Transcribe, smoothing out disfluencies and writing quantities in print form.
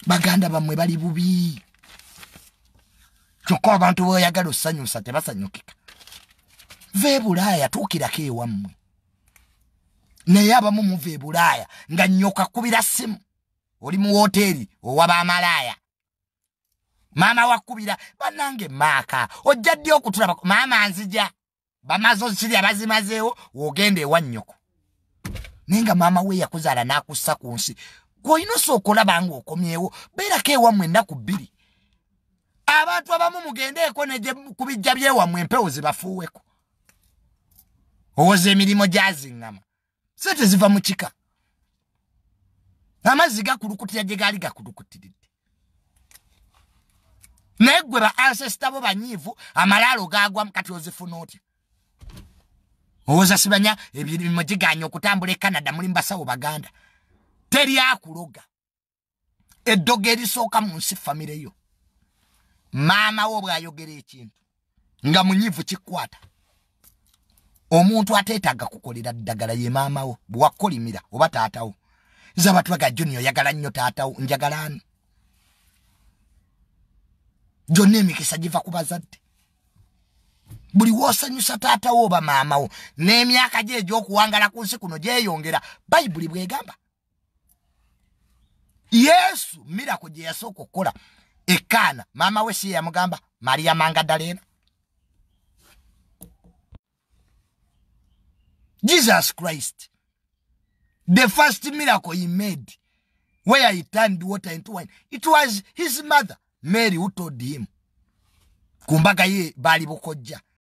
baganda bamwe bali bubi kyokka abantu boyagala osanyusa tebasanyukika ve Bulaaya tuukirako ewammwe naye abamu muve Bulaaya nga nnyoka kubira simu oli mu woteeri ow'abamalaaya maama wakubira banange maaka ojja ddi okutulaba maama nzija bamazo kiri abazimazeewo wogenda ewa nnyoko naye nga maama we yakuzaala n'akussa ku nsi gw'olina osooka olaba okomyewo beerako ewammwe ennaku 2 abantu abamu mugendeeko ne ku bijja byewammwe empewo zibafuuweko owoza emirimu gyaziŋŋama sente ziva mu kika amazzi gakulukutira gye gaali gakulukutiridde naye gwe ba ancestor bo banyiivu amalaalo gaagwamu kati ozifuna otya owoza sibanya ebirimu giganya okutambula e Canada mulimu basawo baganda teri akuloga eddogo erisooka mu nsi famire yo maama wo bw'ayogera ekintu nga munyiivu kikwata omuntu ateetaaga kukolera ddagala ye maama wo bw'akolimira oba taatawo zaba twaga Junior yagala nnyo taatawo njagala ani jonna emikisa giva ku bazadde buli woosanyusa taatawo oba maama wo n'emyaka gye egy'okuwangala ku nsi kuno gyeyongera bayibuli bw'egamba Yesu mirako gye yasooka okukola Ekana maama we si yamugamba Maria Magdalena Jesus Christ the first miracle he made where he turned water into wine it was his mother Mary who told him kumbaga ye bali bukojja